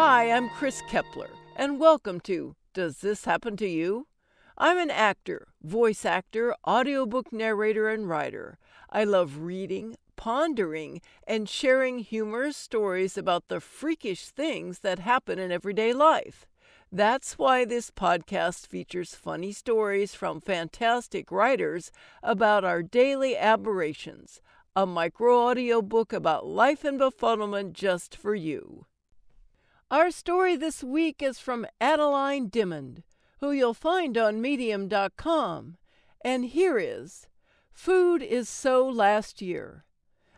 Hi, I'm Chris Kepler, and welcome to Does This Happen to You? I'm an actor, voice actor, audiobook narrator, and writer. I love reading, pondering, and sharing humorous stories about the freakish things that happen in everyday life. That's why this podcast features funny stories from fantastic writers about our daily aberrations, a micro-audio book about life and befuddlement just for you. Our story this week is from Adeline Dimmond, who you'll find on Medium.com. And here is, Food is so last year.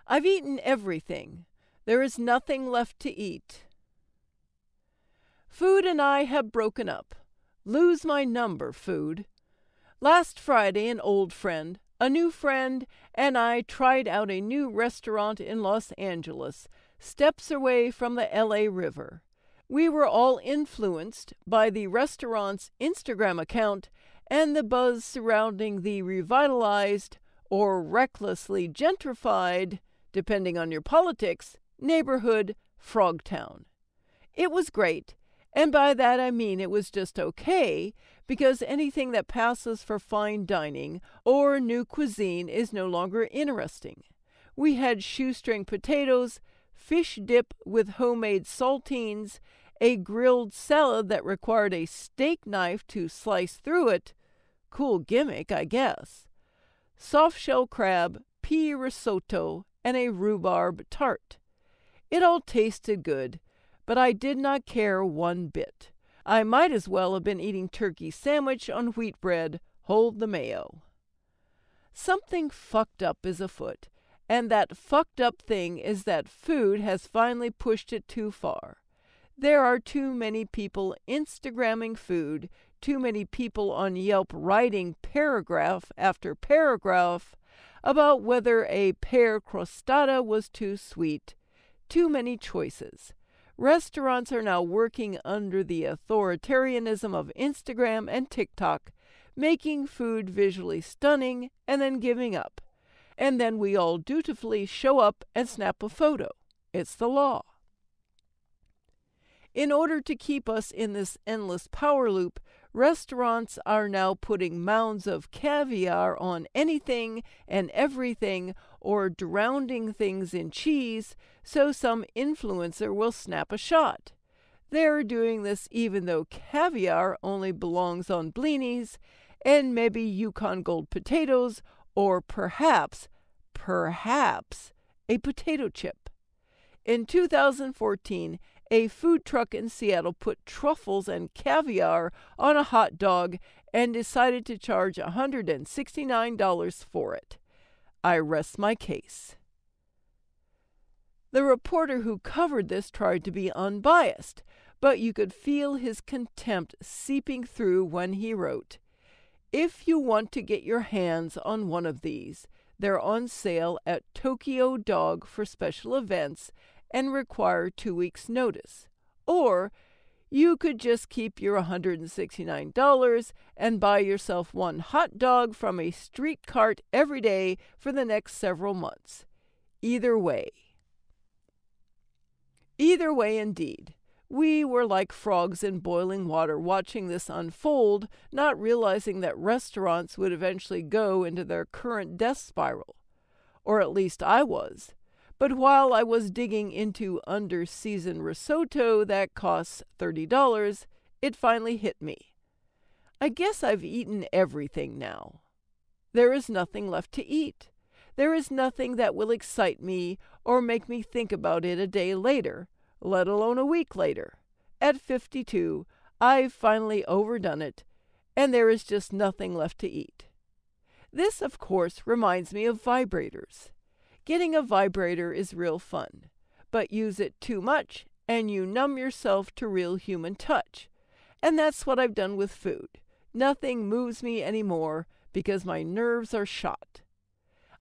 I've eaten everything. There is nothing left to eat. Food and I have broken up. Lose my number, Food. Last Friday, an old friend, a new friend, and I tried out a new restaurant in Los Angeles, steps away from the LA River. We were all influenced by the restaurant's Instagram account and the buzz surrounding the revitalized or recklessly gentrified, depending on your politics, neighborhood Frogtown. It was great, and by that I mean it was just okay, because anything that passes for fine dining or new cuisine is no longer interesting. We had shoestring potatoes, fish dip with homemade saltines, a grilled salad that required a steak knife to slice through it. Cool gimmick, I guess. Soft-shell crab, pea risotto, and a rhubarb tart. It all tasted good, but I did not care one bit. I might as well have been eating turkey sandwich on wheat bread, hold the mayo. Something fucked up is afoot, and that fucked up thing is that food has finally pushed it too far. There are too many people Instagramming food, too many people on Yelp writing paragraph after paragraph about whether a pear crostata was too sweet. Too many choices. Restaurants are now working under the authoritarianism of Instagram and TikTok, making food visually stunning and then giving up. And then we all dutifully show up and snap a photo. It's the law. In order to keep us in this endless power loop, restaurants are now putting mounds of caviar on anything and everything or drowning things in cheese so some influencer will snap a shot. They're doing this even though caviar only belongs on blinis and maybe Yukon Gold potatoes or perhaps, a potato chip. In 2014, a food truck in Seattle put truffles and caviar on a hot dog and decided to charge $169 for it. I rest my case. The reporter who covered this tried to be unbiased, but you could feel his contempt seeping through when he wrote, "If you want to get your hands on one of these, they're on sale at Tokyo Dog for special events and require 2 weeks' notice. Or you could just keep your $169 and buy yourself one hot dog from a street cart every day for the next several months. Either way." Either way indeed. We were like frogs in boiling water watching this unfold, not realizing that restaurants would eventually go into their current death spiral. Or at least I was. But while I was digging into under-seasoned risotto that costs $30, it finally hit me. I guess I've eaten everything now. There is nothing left to eat. There is nothing that will excite me or make me think about it a day later, let alone a week later. At 52, I've finally overdone it, and there is just nothing left to eat. This, of course, reminds me of vibrators. Getting a vibrator is real fun, but use it too much and you numb yourself to real human touch. And that's what I've done with food. Nothing moves me anymore because my nerves are shot.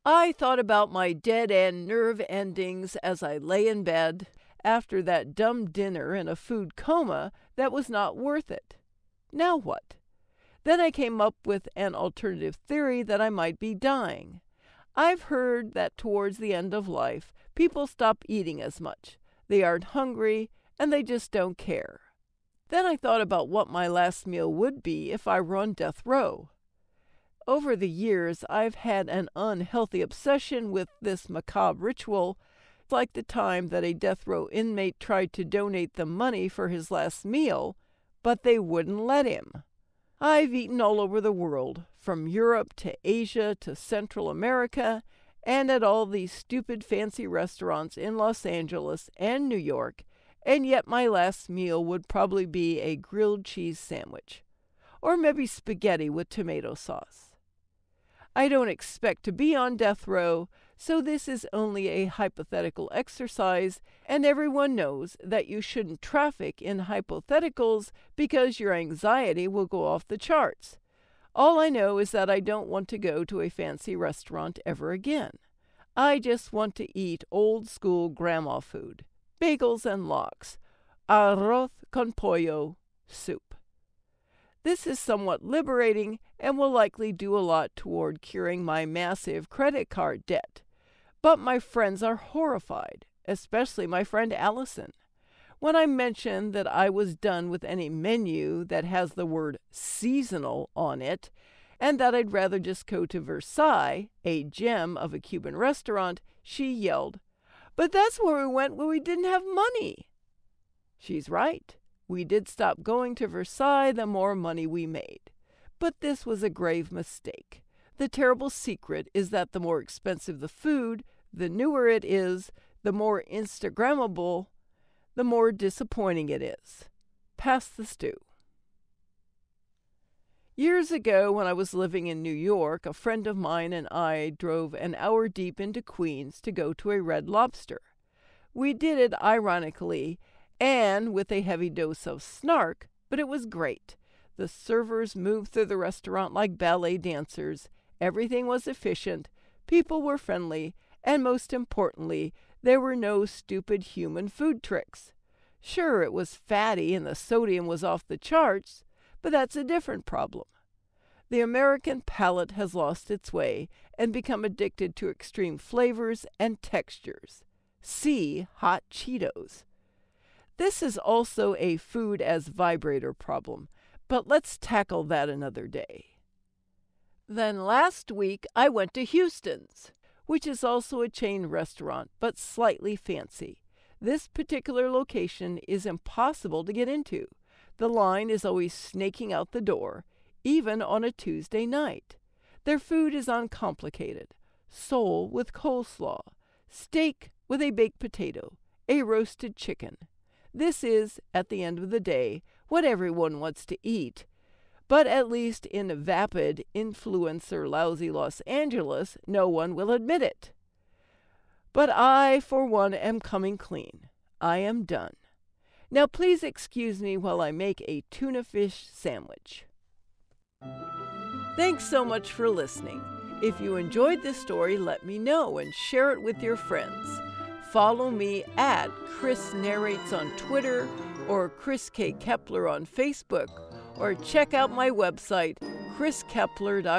I thought about my dead-end nerve endings as I lay in bed after that dumb dinner and a food coma that was not worth it. Now what? Then I came up with an alternative theory that I might be dying. I've heard that towards the end of life, people stop eating as much. They aren't hungry, and they just don't care. Then I thought about what my last meal would be if I were on death row. Over the years, I've had an unhealthy obsession with this macabre ritual, like the time that a death row inmate tried to donate the money for his last meal, but they wouldn't let him. I've eaten all over the world, from Europe to Asia to Central America, and at all these stupid fancy restaurants in Los Angeles and New York, and yet my last meal would probably be a grilled cheese sandwich, or maybe spaghetti with tomato sauce. I don't expect to be on death row, so this is only a hypothetical exercise, and everyone knows that you shouldn't traffic in hypotheticals because your anxiety will go off the charts. All I know is that I don't want to go to a fancy restaurant ever again. I just want to eat old-school grandma food, bagels and lox, arroz con pollo, soup. This is somewhat liberating and will likely do a lot toward curing my massive credit card debt. But my friends are horrified, especially my friend Allison. When I mentioned that I was done with any menu that has the word seasonal on it, and that I'd rather just go to Versailles, a gem of a Cuban restaurant, she yelled, "But that's where we went when we didn't have money." She's right. We did stop going to Versailles the more money we made. But this was a grave mistake. The terrible secret is that the more expensive the food, the newer it is, the more Instagrammable, the more disappointing it is. Pass the stew. Years ago, when I was living in New York, a friend of mine and I drove an hour deep into Queens to go to a Red Lobster. We did it ironically and with a heavy dose of snark, but it was great. The servers moved through the restaurant like ballet dancers. Everything was efficient, people were friendly, and most importantly, there were no stupid human food tricks. Sure, it was fatty and the sodium was off the charts, but that's a different problem. The American palate has lost its way and become addicted to extreme flavors and textures. See hot Cheetos. This is also a food as vibrator problem, but let's tackle that another day. Then last week I went to Houston's, which is also a chain restaurant, but slightly fancy. This particular location is impossible to get into. The line is always snaking out the door, even on a Tuesday night. Their food is uncomplicated. Sole with coleslaw, steak with a baked potato, a roasted chicken. This is, at the end of the day, what everyone wants to eat. But at least in vapid, influencer lousy Los Angeles, no one will admit it. But I, for one, am coming clean. I am done. Now please excuse me while I make a tuna fish sandwich. Thanks so much for listening. If you enjoyed this story, let me know and share it with your friends. Follow me at Chris Narrates on Twitter or Chris K. Kepler on Facebook, or check out my website, chriskepler.com.